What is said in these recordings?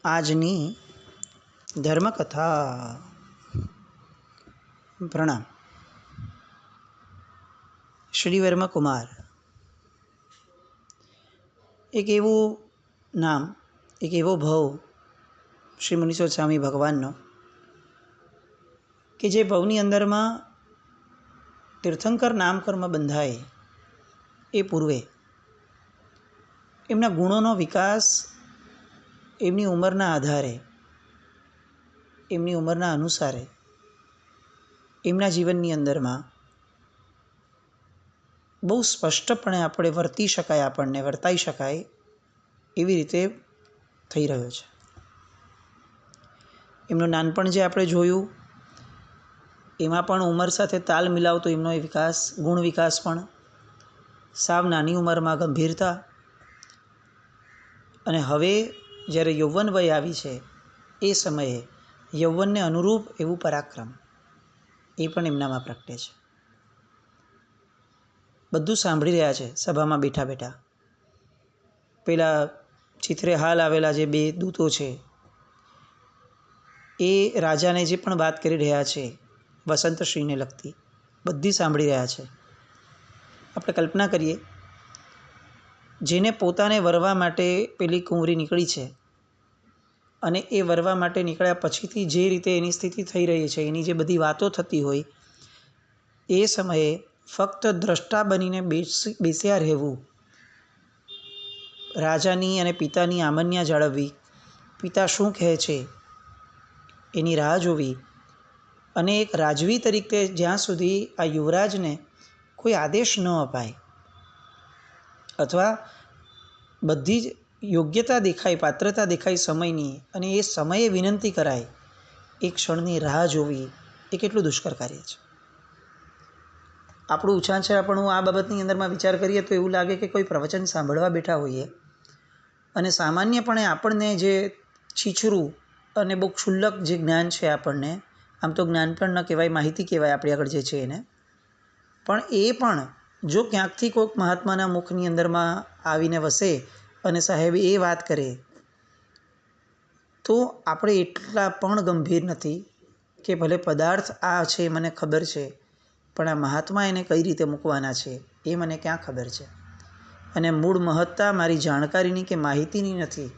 આજની ધર્મકથા. પ્રણામ. શ્રીવર્મ કુમાર એક એવું નામ, એક એવો ભવ શ્રી મુનીશ્વર સ્વામી ભગવાનનો કે જે ભવની અંદરમાં તીર્થંકર નામકર્મ બંધાય એ પૂર્વે એમના ગુણોનો વિકાસ એમની ઉંમરના આધારે, એમની ઉંમરના અનુસારે એમના જીવનની અંદરમાં બહુ સ્પષ્ટપણે આપણે વર્તાઈ શકાય એવી રીતે થઈ રહ્યો છે. એમનું નાનપણ જે આપણે જોયું એમાં પણ ઉંમર સાથે તાલ મિલાવતો એમનો એ વિકાસ, ગુણ વિકાસ પણ સાવ નાની ઉંમરમાં ગંભીરતા, અને હવે જ્યારે યૌવન વય આવી છે એ સમયે યૌવનને અનુરૂપ એવું પરાક્રમ એ પણ એમનામાં પ્રગટે છે. બધું સાંભળી રહ્યા છે સભામાં બેઠા બેઠા. પેલા ચિત્રે હાલ આવેલા જે બે દૂતો છે એ રાજાને જે પણ વાત કરી રહ્યા છે વસંતશ્રીને લગતી, બધી સાંભળી રહ્યા છે. આપણે કલ્પના કરીએ, જેને પોતાને વરવા માટે પેલી કુંવરી નીકળી છે અને એ વરવા માટે નીકળ્યા પછીથી જે રીતે એની સ્થિતિ થઈ રહી છે, એની જે બધી વાતો થતી હોય, એ સમયે ફક્ત દ્રષ્ટા બનીને બેસ્યા રહેવું, રાજાની અને પિતાની આમન્યા જાળવવી, પિતા શું કહે છે એની રાહ જોવી, અને એક રાજવી તરીકે જ્યાં સુધી આ યુવરાજને કોઈ આદેશ ન અપાય અથવા બધી જ યોગ્યતા દેખાય, પાત્રતા દેખાય સમયની, અને એ સમયે વિનંતી કરાય, એ ક્ષણની રાહ જોવી એ કેટલું દુષ્કર કાર્ય છે. આપણું ઉછાંછરાપણું આ બાબતની અંદરમાં વિચાર કરીએ તો એવું લાગે કે કોઈ પ્રવચન સાંભળવા બેઠા હોઈએ અને સામાન્યપણે આપણને જે છીછરું અને બહુ ક્ષુલ્લક જે જ્ઞાન છે, આપણને આમ તો જ્ઞાન પણ ન કહેવાય, માહિતી કહેવાય આપણી આગળ જે છે એને, પણ એ પણ જો ક્યાંકથી કોઈક મહાત્માના મુખની અંદરમાં આવીને વસે અને સાહેબ એ વાત કરે તો આપણે એટલા પણ ગંભીર નથી કે ભલે પદાર્થ આ છે મને ખબર છે, પણ આ મહાત્મા એને કઈ રીતે મૂકવાના છે એ મને ક્યાં ખબર છે. અને મૂળ મહત્તા મારી જાણકારીની કે માહિતીની નથી,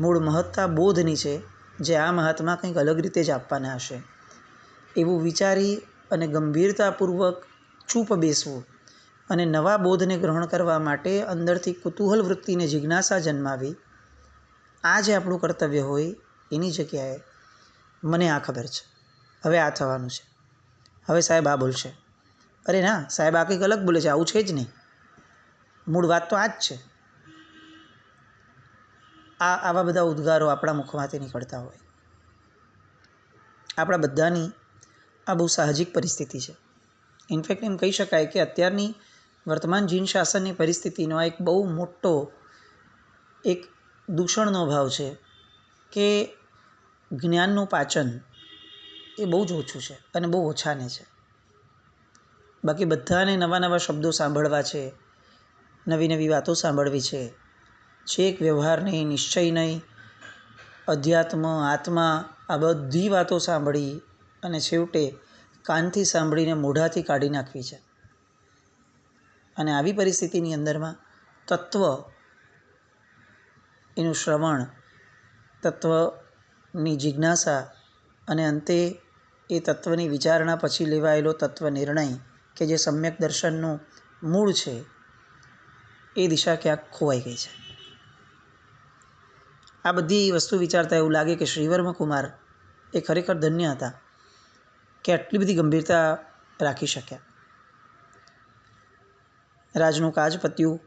મૂળ મહત્તા બોધની છે, જે આ મહાત્મા કંઈક અલગ રીતે જ આપવાના હશે એવું વિચારી અને ગંભીરતાપૂર્વક ચૂપ બેસવું અને નવા બોધને ગ્રહણ કરવા માટે અંદરથી કુતૂહલ વૃત્તિને જિજ્ઞાસા જન્માવી, આ જે આપણું કર્તવ્ય હોય એની જગ્યાએ મને આ ખબર છે, હવે આ થવાનું છે, હવે સાહેબ આ બોલશે, અરે ના સાહેબ આ કંઈક અલગ બોલે છે, આવું છે જ નહીં, મૂળ વાત તો આ જ છે. આવા બધા ઉદ્ગારો આપણા મુખમાંથી નીકળતા હોય. આપણા બધાની આ બહુ સાહજિક પરિસ્થિતિ છે. ઇનફેક્ટ એમ કહી શકાય કે અત્યારની વર્તમાન જીન શાસનની પરિસ્થિતિનો એક બહુ મોટો એક દૂષણનો ભાવ છે કે જ્ઞાનનું પાચન એ બહુ જ ઓછું છે અને બહુ ઓછાને છે. બાકી બધાને નવા નવા શબ્દો સાંભળવા છે, નવી નવી વાતો સાંભળવી છે, છેક વ્યવહાર નહીં, નિશ્ચય નહીં, અધ્યાત્મ, આત્મા, આ બધી વાતો સાંભળી અને છેવટે કાનથી સાંભળીને મોઢાથી કાઢી નાખવી છે. અને આવી પરિસ્થિતિની અંદરમાં તત્વ, એનું શ્રવણ, તત્વની જિજ્ઞાસા અને અંતે એ તત્વની વિચારણા પછી લેવાયેલો તત્વ નિર્ણય કે જે સમ્યક દર્શનનું મૂળ છે, એ દિશા ક્યાંક ખોવાઈ ગઈ છે. આ બધી વસ્તુ વિચારતા એવું લાગે કે શ્રીવર્મ કુમાર એ ખરેખર ધન્ય હતા કે આટલી બધી ગંભીરતા રાખી શક્યા. રાજનું કાજ પત્યું,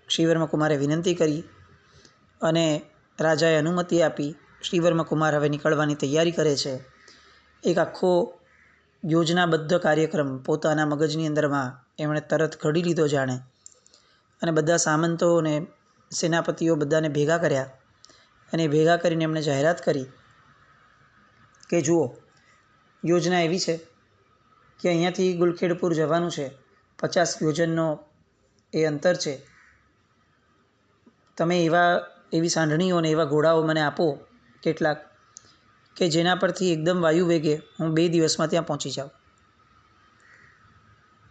શ્રીવર્મ કુમારે વિનંતી કરી અને રાજાએ અનુમતિ આપી. શ્રીવર્મ કુમાર હવે નીકળવાની તૈયારી કરે છે. એક આખો યોજનાબદ્ધ કાર્યક્રમ પોતાના મગજની અંદરમાં એમણે તરત ઘડી લીધો જાણે, અને બધા સામંતો અને સેનાપતિઓ બધાને ભેગા કર્યા અને ભેગા કરીને એમણે જાહેરાત કરી કે જુઓ, યોજના એવી છે કે અહીંયાથી ગુલખેડપુર જવાનું છે, 50 યોજનનો એ અંતર છે. તમે એવા એવી સાંઢણીઓ અને એવા ઘોડાઓ મને આપો કેટલાક, કે જેના પરથી એકદમ વાયુ વેગે હું 2 દિવસમાં ત્યાં પહોંચી જાઉં.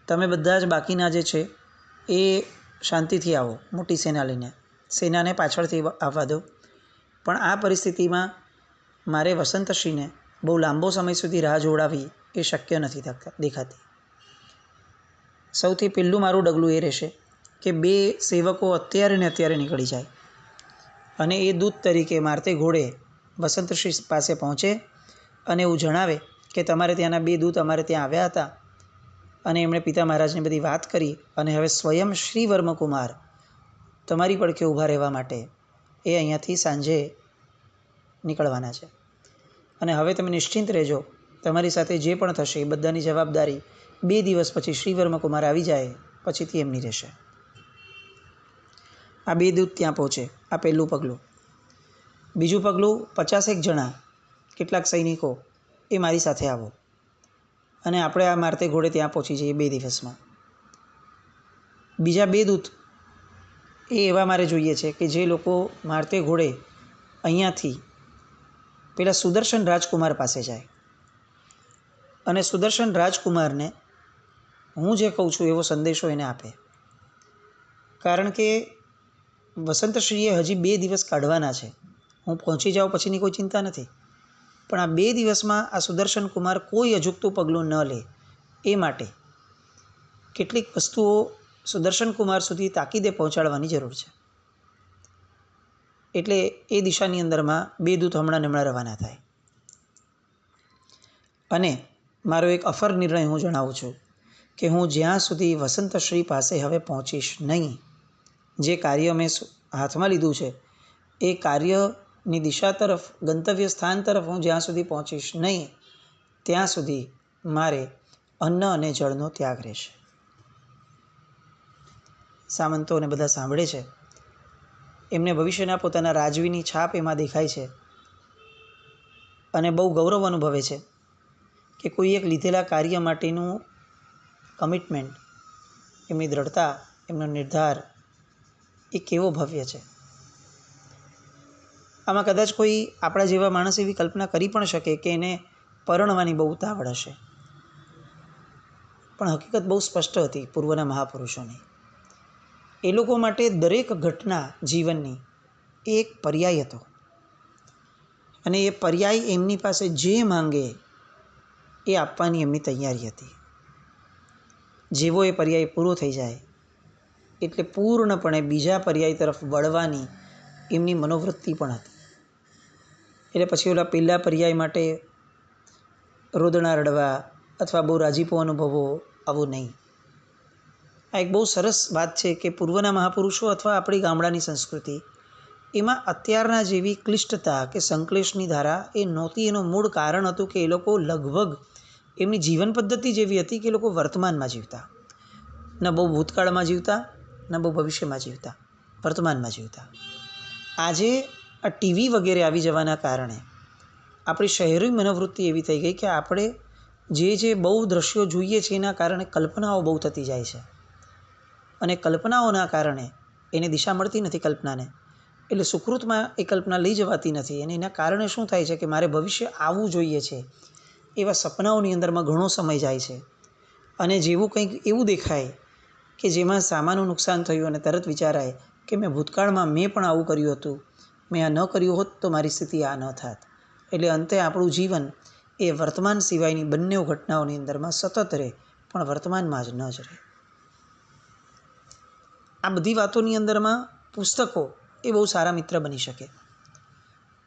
તમે બધા જ બાકીના જે છે એ શાંતિથી આવો મોટી સેના લઈને, સેનાને પાછળથી આવવા દો. પણ આ પરિસ્થિતિમાં મારે વસંતશ્રીને બહુ લાંબો સમય સુધી રાહ જોડાવી એ શક્ય નથી દેખાતી. સૌથી પહેલું મારું ડગલું એ રહેશે કે 2 સેવકો અત્યારે ને અત્યારે નીકળી જાય અને એ દૂત તરીકે મારતે ઘોડે વસંતશ્રી પાસે પહોંચે અને એવું જણાવે કે તમારે ત્યાંના 2 દૂત અમારે ત્યાં આવ્યા હતા અને એમણે પિતા મહારાજની બધી વાત કરી અને હવે સ્વયં શ્રી વર્મકુમાર તમારી પડખે ઊભા રહેવા માટે એ અહીંયાથી સાંજે નીકળવાના છે. અને હવે તમે નિશ્ચિંત રહેજો, તમારી સાથે જે પણ થશે એ બધાની જવાબદારી 2 દિવસ પછી શ્રી વર્મકુમાર આવી જાય પછીથી એમની રહેશે. આ 2 દૂત ત્યાં પહોંચે. આ પહેલું પગલું. બીજું પગલું, 50 જણા કેટલાક સૈનિકો એ મારી સાથે આવો અને આપણે આ મારતે ઘોડે ત્યાં પહોંચી જઈએ 2 દિવસમાં. બીજા 2 દૂત એ એવા મારે જોઈએ છે કે જે લોકો મારતે ઘોડે અહીંયાથી પેલા સુદર્શન રાજકુમાર પાસે જાય અને સુદર્શન રાજકુમારને હું જે કહું છું એવો સંદેશો એને આપે. કારણ કે વસંતશ્રીએ હજી 2 દિવસ કાઢવાના છે. હું પહોંચી જાઉં પછીની કોઈ ચિંતા નથી, પણ આ 2 દિવસમાં આ સુદર્શન કુમાર કોઈ અજુગતું પગલું ન લે એ માટે કેટલીક વસ્તુઓ સુદર્શન કુમાર સુધી તાકીદે પહોંચાડવાની જરૂર છે. એટલે એ દિશાની અંદરમાં 2 દૂત હમણાં રવાના થાય. અને મારો એક અફર નિર્ણય હું જણાવું છું કે હું જ્યાં સુધી વસંતશ્રી પાસે હવે પહોંચીશ નહીં, જે કાર્ય મેં હાથમાં લીધું છે એ કાર્યની દિશા તરફ, ગંતવ્ય સ્થાન તરફ હું જ્યાં સુધી પહોંચીશ નહીં, ત્યાં સુધી મારે અન્ન અને જળનો ત્યાગ રહેશે. સામંતો અને બધા સાંભળે છે. એમને ભવિષ્યના પોતાના રાજવીની છાપ એમાં દેખાય છે અને બહુ ગૌરવ અનુભવે છે કે કોઈ એક લીધેલા કાર્ય માટેનું કમિટમેન્ટ, એમની દ્રઢતા, એમનો નિર્ધાર એ કેવો ભવ્ય છે. આમાં કદાચ કોઈ આપણા જેવા માણસ એવી કલ્પના કરી પણ શકે કે એને પરણવાની બહુ ઉતાવળ હશે, પણ હકીકત બહુ સ્પષ્ટ હતી પૂર્વના મહાપુરુષોની. એ લોકો માટે દરેક ઘટના જીવનની એ એક પર્યાય હતો અને એ પર્યાય એમની પાસે જે માંગે એ આપવાની એમની તૈયારી હતી. જેવો એ પર્યાય પૂરો થઈ જાય એટલે પૂર્ણપણે બીજા પર્યાય તરફ વળવાની એમની મનોવૃત્તિ પણ હતી. એટલે પછી ઓલા પહેલા પર્યાય માટે રોદણા રડવા અથવા બહુ રાજીપો અનુભવો, આવું નહીં. આ એક બહુ સરસ વાત છે કે પૂર્વના મહાપુરુષો અથવા આપણી ગામડાની સંસ્કૃતિ એમાં અત્યારના જેવી ક્લિષ્ટતા કે સંશ્લેષની ધારા એ નહોતી. એનું મૂળ કારણ હતું કે એ લોકો લગભગ એમની જીવન પદ્ધતિ જેવી હતી કે એ લોકો વર્તમાનમાં જીવતા, ન બહુ ભૂતકાળમાં જીવતા, ન બહુ ભવિષ્યમાં જીવતા, વર્તમાનમાં જીવતા. આજે આ ટીવી વગેરે આવી જવાના કારણે આપણી શહેરી મનોવૃત્તિ એવી થઈ ગઈ કે આપણે જે બહુ દ્રશ્યો જોઈએ છીએ એના કારણે કલ્પનાઓ બહુ થતી જાય છે અને કલ્પનાઓના કારણે એને દિશા મળતી નથી કલ્પનાને, એટલે સુકૃતમાં એ કલ્પના લઈ જવાતી નથી. અને એના કારણે શું થાય છે કે મારે ભવિષ્ય આવવું જોઈએ છે એવા સપનાઓની અંદરમાં ઘણો સમય જાય છે અને જેવું કંઈક એવું દેખાય કે જેમાં સામાનું નુકસાન થયું અને તરત વિચારાય કે ભૂતકાળમાં મેં પણ આવું કર્યું હતું, મેં આ ન કર્યું હોત તો મારી સ્થિતિ આ ન થાત. એટલે અંતે આપણું જીવન એ વર્તમાન સિવાયની બંને ઘટનાઓની અંદરમાં સતત રહે, પણ વર્તમાનમાં જ ન જ રહે. આ બધી વાતોની અંદરમાં પુસ્તકો એ બહુ સારા મિત્ર બની શકે.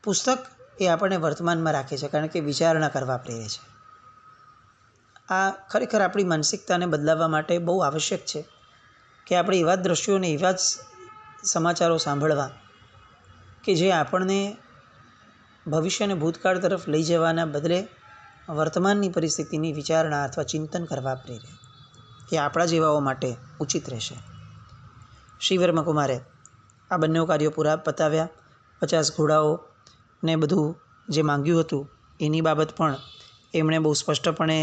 પુસ્તક એ આપણને વર્તમાનમાં રાખે છે કારણ કે વિચારણા કરવા પ્રેરે છે. આ ખરેખર આપણી માનસિકતાને બદલાવવા માટે બહુ આવશ્યક છે કે આપણે એવા જ દ્રશ્યોને, એવા જ સમાચારો સાંભળવા કે જે આપણને ભવિષ્ય અને ભૂતકાળ તરફ લઈ જવાના બદલે વર્તમાનની પરિસ્થિતિની વિચારણા અથવા ચિંતન કરવા પ્રેરે, કે આપણા જેવાઓ માટે ઉચિત રહેશે. શ્રી વર્મકુમારે આ બંને કાર્યો પૂરા પતાવ્યા. 50 ઘોડાઓને બધું જે માંગ્યું હતું એની બાબત પણ એમણે બહુ સ્પષ્ટપણે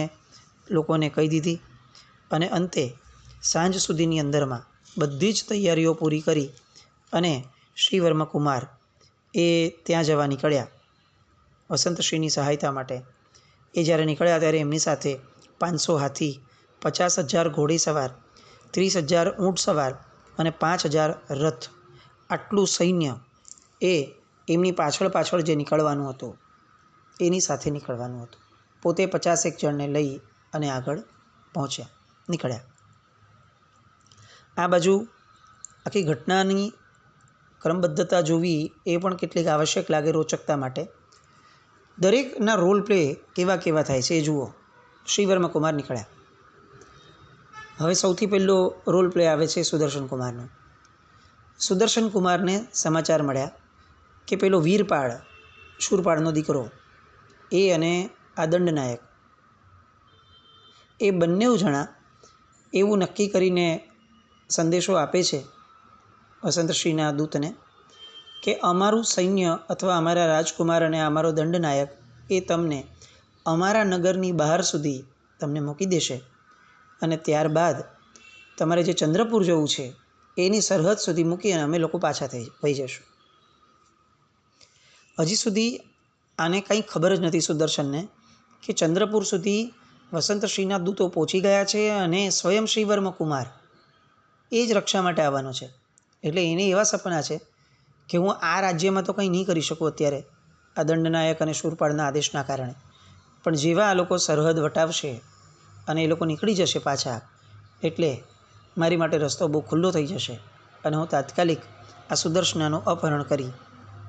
લોકોને કહી દીધી અને અંતે સાંજ સુધીની અંદરમાં બધી જ તૈયારીઓ પૂરી કરી અને શ્રી વર્મકુમાર એ ત્યાં જવા નીકળ્યા વસંતશ્રીની સહાયતા માટે. એ જ્યારે નીકળ્યા ત્યારે એમની સાથે 500 હાથી, 50,000 ઘોડેસવાર, 30,000 ઊંટ સવાર અને 5,000 રથ, આટલું સૈન્ય એ એમની પાછળ પાછળ જે નીકળવાનું હતું એની સાથે નીકળવાનું હતું. પોતે 50 જણને લઈ અને આગળ નીકળ્યા. આ બાજુ આખી ઘટનાની ક્રમબદ્ધતા જોવી એ પણ કેટલીક આવશ્યક લાગે રોચકતા માટે. દરેકના રોલ પ્લે કેવા કેવા થાય છે એ જુઓ. શ્રીવર્મા કુમાર નીકળ્યા. હવે સૌથી પહેલો રોલ પ્લે આવે છે સુદર્શન કુમારનો. સુદર્શન કુમારને સમાચાર મળ્યા કે પેલો વીરપાળ, શૂરપાળનો દીકરો, એ અને આ દંડનાયક એ બંને જણા એવું નક્કી કરીને સંદેશો આપે છે વસંતશ્રીના દૂતને કે અમારું સૈન્ય અથવા અમારા રાજકુમાર અને અમારો દંડનાયક એ તમને અમારા નગરની બહાર સુધી તમને મૂકી દેશે અને ત્યારબાદ તમારે જે ચંદ્રપુર જવું છે એની સરહદ સુધી મૂકી અને અમે લોકો પાછા થઈ જશું. હજી સુધી આને કંઈ ખબર જ નથી સુદર્શનને કે ચંદ્રપુર સુધી વસંતશ્રીના દૂતો પહોંચી ગયા છે અને સ્વયં શ્રીવર્મા કુમાર એ જ રક્ષા માટે આવવાનો છે. એટલે એને એવા સપના છે કે હું આ રાજ્યમાં તો કંઈ નહીં કરી શકું અત્યારે આ દંડનાયક અને શૂરપાળના આદેશના કારણે, પણ જેવા આ લોકો સરહદ વટાવશે અને એ લોકો નીકળી જશે પાછા, એટલે મારી માટે રસ્તો બહુ ખુલ્લો થઈ જશે અને હું તાત્કાલિક આ સુદર્શનાનું અપહરણ કરી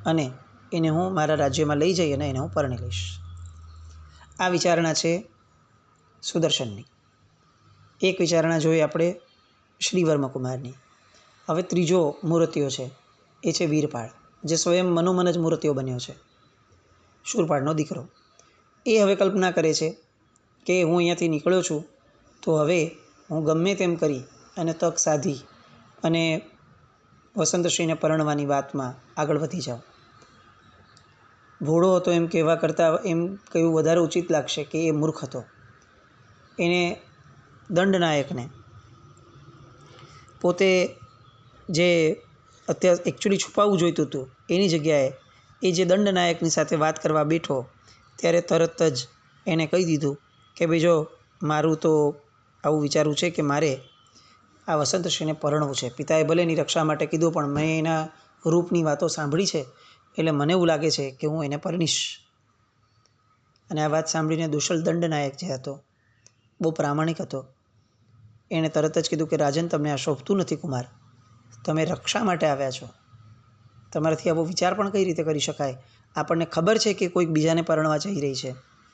અને એને હું મારા રાજ્યમાં લઈ જઈ અને એને હું પરણી લઈશ. આ વિચારણા છે સુદર્શનની. એક વિચારણા જોઈએ આપણે શ્રીવર્મા કુમારની. હવે ત્રીજો મૂર્તિઓ છે એ છે વીરપાળ, જે સ્વયં મનોમન જ મૂર્તિઓ બન્યો છે, શૂરપાળનો દીકરો. એ હવે કલ્પના કરે છે કે હું અહીંયાથી નીકળ્યો છું તો હવે હું ગમે તેમ કરી અને તક સાધી અને વસંતશ્રીને પરણવાની વાતમાં આગળ વધી જાઉં. ભોળો હતો એમ કહેવા કરતાં એમ કહેવું વધારે ઉચિત લાગશે કે એ મૂર્ખ હતો. એને દંડનાયકને પોતે જે અત્યારે એકચ્યુઅલી છુપાવવું જોઈતું હતું એની જગ્યાએ એ જે દંડનાયકની સાથે વાત કરવા બેઠો ત્યારે તરત જ એને કહી દીધું કે ભાઈ જો મારું તો આવું વિચારવું છે કે મારે આ વસંતશ્રીને પરણવું છે. પિતાએ ભલે એની રક્ષા માટે કીધું પણ મેં એના રૂપની વાતો સાંભળી છે એટલે મને એવું લાગે છે કે હું એને પરણીશ. અને આ વાત સાંભળીને દુશલ દંડનાયક જે હતો બહુ પ્રામાણિક હતો. એણે તરત જ કીધું કે રાજન, તમને આ શોભતું નથી કુમાર. તમે રક્ષા માટે આવ્યા છો, તમારાથી આવો વિચાર પણ કઈ રીતે કરી શકાય? આપણને ખબર છે કે કોઈક બીજાને પરણવા જઈ રહી છે,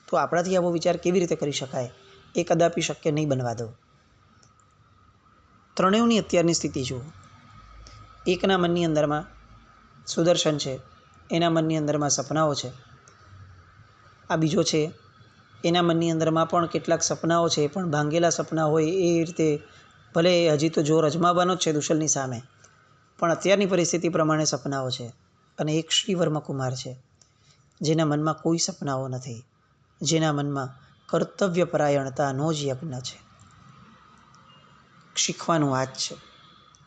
તો આપણાથી આવો વિચાર કેવી રીતે કરી શકાય? એ કદાપી શક્ય નહીં બનવા દો. ત્રણેયની અત્યારની સ્થિતિ જુઓ. એકના મનની અંદરમાં સુદર્શન છે, એના મનની અંદરમાં સપનાઓ છે. આ બીજો છે, એના મનની અંદરમાં પણ કેટલાક સપનાઓ છે, પણ ભાંગેલા સપના હોય એ રીતે. ભલે હજી તો જોર અજમાવવાનો જ છે દુશલની સામે, પણ અત્યારની પરિસ્થિતિ પ્રમાણે સપનાઓ છે. અને એક શ્રીવર્મા કુમાર છે જેના મનમાં કોઈ સપનાઓ નથી, જેના મનમાં કર્તવ્યપરાયણતાનો જ યજ્ઞ છે. શીખવાનું આ જ છે.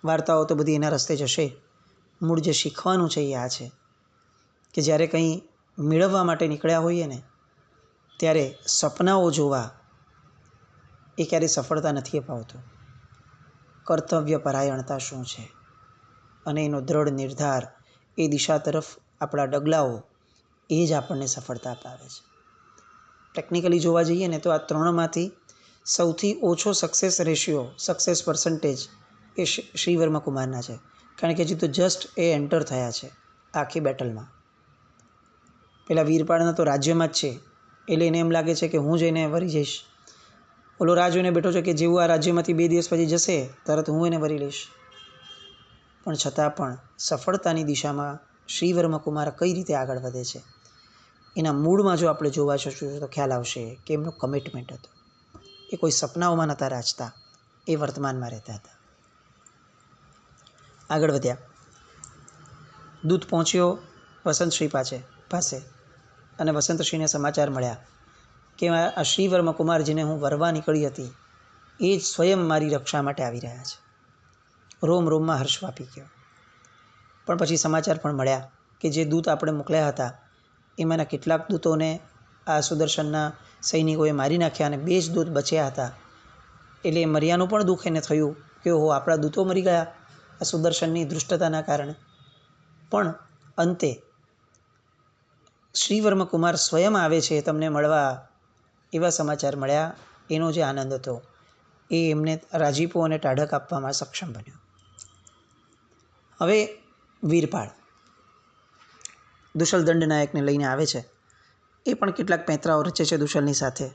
વાર્તાઓ તો બધી એના રસ્તે જશે, મૂળ જે શીખવાનું છે એ આ છે કે જ્યારે કંઈ મેળવવા માટે નીકળ્યા હોઈએ ને ત્યારે સપનાઓ જોવા એ ક્યારેય સફળતા નથી અપાવતું. કર્તવ્યપરાયણતા શું છે અને એનો દ્રઢ નિર્ધાર, એ દિશા તરફ આપણા ડગલાઓ, એ જ આપણને સફળતા અપાવે છે. ટેકનિકલી જોવા જઈએ ને તો આ ત્રણમાંથી સૌથી ઓછો સક્સેસ રેશિયો, સક્સેસ પર્સન્ટેજ એ શ્રીવર્મા કુમારના છે. કારણ કે હજી તો જસ્ટ એ એન્ટર થયા છે આખી બેટલમાં. પેલા વીરપાળના તો રાજ્યમાં જ છે એટલે એને એમ લાગે છે કે હું જઈને વરી જઈશ. ઓલો રાહ જોઈને બેઠો છે કે જેવું આ રાજ્યમાંથી 2 દિવસ પછી જશે તરત હું એને વરી લઈશ. પણ છતાં પણ સફળતાની દિશામાં શ્રીવર્મા કુમાર કઈ રીતે આગળ વધે છે એના મૂળમાં જો આપણે જોવા જશું તો ખ્યાલ આવશે કે એમનું કમિટમેન્ટ હતું. એ કોઈ સપનાઓમાં નહોતા રાચતા, એ વર્તમાનમાં રહેતા હતા. આગળ વધ્યા. દૂત પહોંચ્યો વસંતશ્રી પાસે અને વસંતશ્રીને સમાચાર મળ્યા કે આ શ્રીવર્મા કુમાર જેને હું વરવા નીકળી હતી એ જ સ્વયં મારી રક્ષા માટે આવી રહ્યા છે. રોમ રોમમાં હર્ષ વાપી ગયો. પણ પછી સમાચાર પણ મળ્યા કે જે દૂત આપણે મોકલ્યા હતા એમાંના કેટલાક દૂતોને આ સુદર્શનના સૈનિકોએ મારી નાખ્યા અને 2 જ દૂત બચ્યા હતા. એટલે એ મર્યાનું પણ દુઃખ એને થયું કે ઓહો, આપણા દૂતો મરી ગયા આ સુદર્શનની દૃષ્ટતાના કારણે. પણ અંતે શ્રીવર્મકુમાર સ્વયં આવે છે તમને મળવા, એવા સમાચાર મળ્યા. એનો જે આનંદ હતો એ એમને રાજીપો અને ટાઢક આપવામાં સક્ષમ બન્યો. હવે વીરપાળ દુશલ દંડનાયકને લઈને આવે છે. એ પણ કેટલાક પેંતરાઓ રચે છે દુશલની સાથે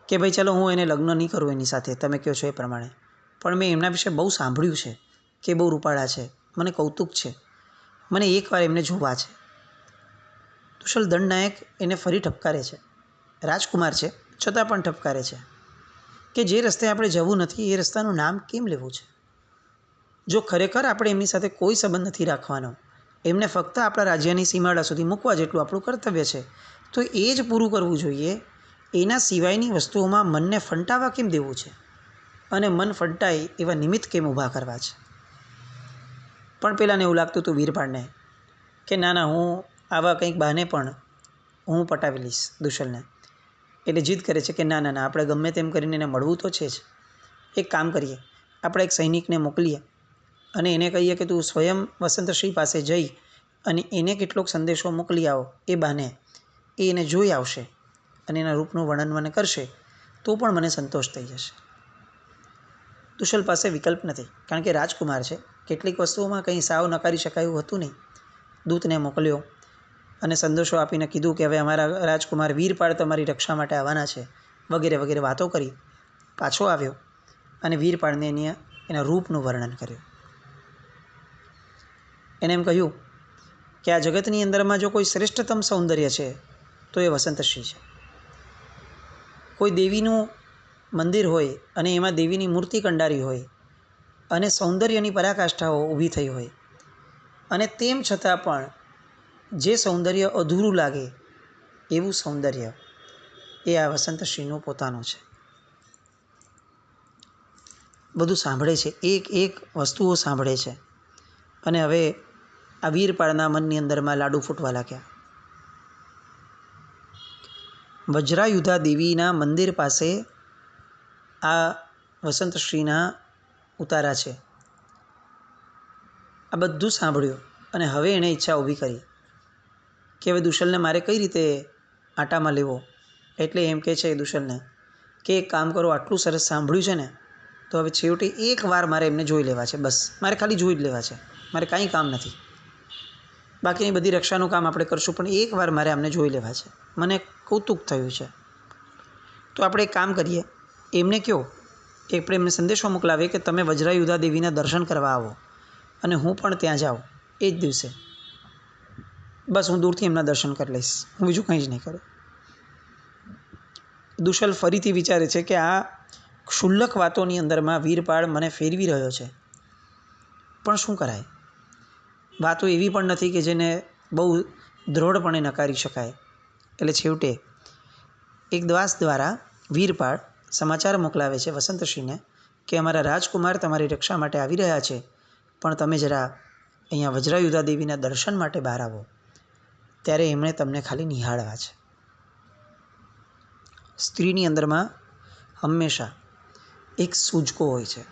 કે ભાઈ ચાલો હું એને લગ્ન નહીં કરું એની સાથે, તમે કહો છો એ પ્રમાણે, પણ મેં એમના વિશે બહુ સાંભળ્યું છે કે બહુ રૂપાળા છે, મને કૌતુક છે, મને એકવાર એમને જોવા છે. દુશલ દંડનાયક એને ફરી ઠપકારે છે. રાજકુમાર છે છતાં પણ ઠપકારે છે કે જે રસ્તે આપણે જવું નથી એ રસ્તાનું નામ કેમ લેવું છે? જો ખરેખર આપણે એમની સાથે કોઈ સંબંધ નથી રાખવાનો, એમને ફક્ત આપણા રાજ્યની સીમાડા સુધી મૂકવા જેટલું આપણું કર્તવ્ય છે, તો એ જ પૂરું કરવું જોઈએ. એના સિવાયની વસ્તુઓમાં મનને ફંટાવા કેમ દેવું છે અને મન ફંટાય એવા નિમિત્ત કેમ ઊભા કરવા છે? પણ પેલાને એવું લાગતું હતું વીરપાળને કે ના ના, હું આવા કંઈક બહાને પણ હું પટાવી લઈશ દુશલને. એટલે જીદ કરે છે કે ના ના ના, આપણે ગમે તેમ કરીને એને મળવું તો છે જ. એક કામ કરીએ, આપણે એક સૈનિકને મોકલીએ અને એને કહીએ કે તું સ્વયં વસંતશ્રી પાસે જઈ અને એને કેટલોક સંદેશો મોકલી આવો. એ બહાને એ એને જોઈ આવશે અને એના રૂપનું વર્ણન મને કરશે તો પણ મને સંતોષ થઈ જશે. દુશલ પાસે વિકલ્પ નથી, કારણ કે રાજકુમાર છે. કેટલીક વસ્તુઓમાં કંઈ સાવ નકારી શકાય એવું હતું નહીં. દૂતને મોકલ્યો અને સંદેશો આપીને કીધું કે હવે અમારા રાજકુમાર વીરપાળ તમારી રક્ષા માટે આવવાના છે, વગેરે વગેરે વાતો કરી. પાછો આવ્યો અને વીરપાળને એના રૂપનું વર્ણન કર્યું. એને એમ કહ્યું કે આ જગતની અંદરમાં જો કોઈ શ્રેષ્ઠતમ સૌંદર્ય છે તો એ વસંતશ્રી છે. કોઈ દેવીનું મંદિર હોય અને એમાં દેવીની મૂર્તિ કંડારી હોય અને સૌંદર્યની પરાકાષ્ઠાઓ ઊભી થઈ હોય અને તેમ છતાં પણ જે સૌંદર્ય અધૂરું લાગે એવું સૌંદર્ય એ આ વસંતશ્રીનું પોતાનું છે. બધું સાંભળે છે, એક એક વસ્તુઓ સાંભળે છે. અને હવે આ વીરપાળના મનની અંદરમાં લાડુ ફૂટવા લાગ્યા. વજ્રાયુધા દેવીના મંદિર પાસે આ વસંતશ્રીના ઉતારા છે. આ બધું સાંભળ્યું અને હવે એણે ઈચ્છા ઊભી કરી કે હવે દુશલને મારે કઈ રીતે આટામાં લેવો. એટલે એમ કહે છે દુશલને કે એક કામ કરો, આટલું સરસ સાંભળ્યું છે ને, તો હવે છેવટે એક વાર મારે એમને જોઈ લેવા છે. બસ મારે ખાલી જોઈ જ લેવા છે, મારે કાંઈ કામ નથી. બાકીની બધી રક્ષાનું કામ આપણે કરશું, પણ એક વાર મારે આમને જોઈ લેવા છે. મને કૌતુક થયું છે. તો આપણે એક કામ કરીએ, એમને કહો કે આપણે એમને સંદેશો મોકલાવીએ કે તમે વજ્રાયુધા દેવીના દર્શન કરવા આવો અને હું પણ ત્યાં જાઉં એ જ દિવસે. બસ હું દૂરથી એમના દર્શન કરી લઈશ, હું બીજું કંઈ જ નહીં કરું. દુશલ ફરીથી વિચારે છે કે આ ક્ષુલ્લક વાતોની અંદરમાં વીરપાળ મને ફેરવી રહ્યો છે, પણ શું કરાય? વાતો એવી પણ નથી કે જેને બહુ દ્રઢપણે નકારી શકાય. એટલે છેવટે એક દાસ દ્વારા વીરપાળ સમાચાર મોકલાવે છે વસંતશ્રીને કે અમારા રાજકુમાર તમારી રક્ષા માટે આવી રહ્યા છે, પણ તમે જરા અહીંયા વજ્રાયુધા દેવીના દર્શન માટે બહાર આવો. ત્યારે એમણે તમને ખાલી નિહાળવા છે. સ્ત્રીની અંદરમાં હંમેશા એક સૂઝકો હોય છે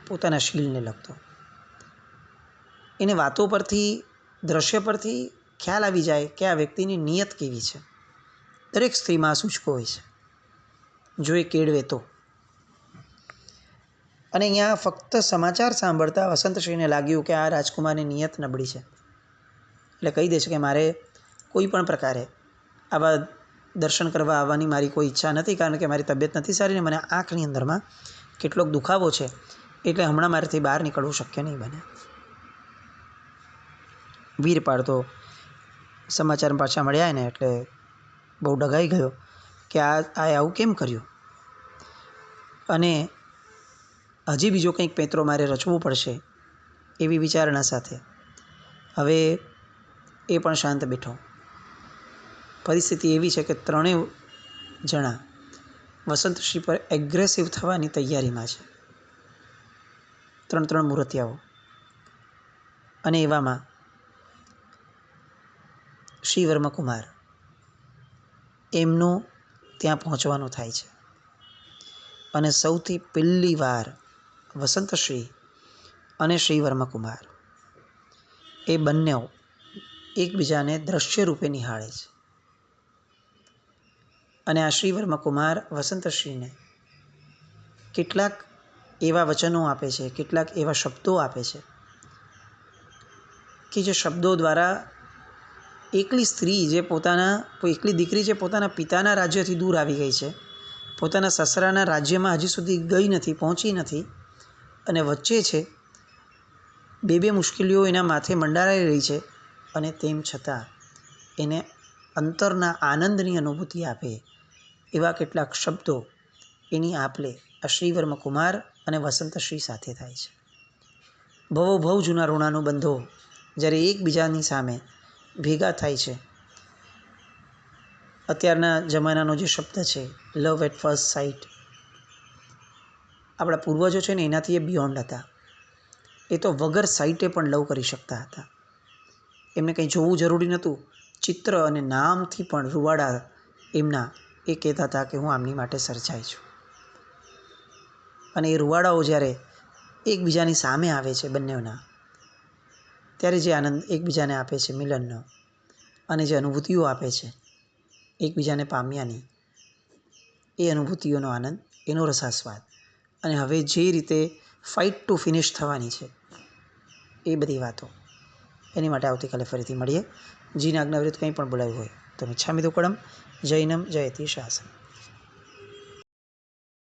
પોતાના શીલને લગતો. એને વાતો પરથી, દ્રશ્ય પરથી ખ્યાલ આવી જાય કે આ વ્યક્તિની નિયત કેવી છે. દરેક સ્ત્રીમાં આ સૂઝકો હોય છે, જો એ કેળવે તો. અને અહીંયા ફક્ત સમાચાર સાંભળતા વસંતશ્રીને લાગ્યું કે આ રાજકુમારની નિયત નબળી છે. એટલે કહી દે છે કે મારે કોઈ પણ પ્રકારે આવા દર્શન કરવા આવવાની મારી કોઈ ઈચ્છા નથી, કારણ કે મારી તબિયત નથી સારી ને મને આંખની અંદરમાં કેટલોક દુખાવો છે, એટલે હમણાં મારાથી બહાર નીકળવું શક્ય નહીં બને. વીરપાળ તો સમાચાર પાછા મળ્યા ને એટલે બહુ ડઘાઈ ગયો કે આ આવું કેમ કર્યું, અને હજી બીજો કંઈક પેંતરો મારે રચવું પડશે એવી વિચારણા સાથે હવે એ પણ શાંત બેઠો. પરિસ્થિતિ એવી છે કે ત્રણેય જણા વસંતશ્રી પર એગ્રેસિવ થવાની તૈયારીમાં છે, ત્રણ મૂર્તિયાઓ. અને એવામાં શ્રી વર્મકુમાર એમનું ત્યાં પહોંચવાનું થાય છે અને સૌથી પહેલી વાર વસંતશ્રી અને શ્રી વર્મકુમાર એ બંને એકબીજાને દ્રશ્ય રૂપે નિહાળે છે અને આ શ્રી વર્મકુમાર વસંતશ્રીને કેટલાક એવા વચનો આપે છે, કેટલાક એવા શબ્દો આપે છે કે જે શબ્દો દ્વારા એકલી દીકરી જે પોતાના પિતાના રાજ્યથી દૂર આવી ગઈ છે, પોતાના સસરાના રાજ્યમાં હજી સુધી ગઈ નથી, પહોંચી નથી અને વચ્ચે છે, બે મુશ્કેલીઓ એના માથે મંડારાઈ રહી છે અને તેમ છતાં એને અંતરના આનંદની અનુભૂતિ આપે એવા કેટલાક શબ્દો એની આપલે આ શ્રી વર્મકુમાર અને વસંતશ્રી સાથે થાય છે. ભવ જૂના ઋણાનુબંધો જ્યારે એકબીજાની સામે ભેગા થાય છે, અત્યારના જમાનાનો જે શબ્દ છે લવ એટ ફર્સ્ટ સાઇટ, આપણા પૂર્વજો છે ને એનાથી એ બિયોન્ડ હતા. એ તો વગર સાઇટે પણ લવ કરી શકતા હતા. એમને કંઈ જોવું જરૂરી નહોતું. ચિત્ર અને નામથી પણ રૂવાડા એમના એ કહેતા હતા કે હું આમની માટે સર્જાઈ છું. અને એ રૂવાડાઓ જ્યારે એકબીજાની સામે આવે છે બંનેના, ત્યારે જે આનંદ એકબીજાને આપે છે મિલનનો અને જે અનુભૂતિઓ આપે છે એકબીજાને પામ્યાની, એ અનુભૂતિઓનો આનંદ, એનો રસાસ્વાદ અને હવે જે રીતે ફાઇટ ટુ ફિનિશ થવાની છે એ બધી વાતો, એની માટે આવતીકાલે ફરીથી મળીએ. જીના આજ્ઞા વિરુદ્ધ કંઈ પણ બોલાવ્યું હોય તો મિચ્છામિ દુક્કડમ. જૈનમ જયતિ શાસન.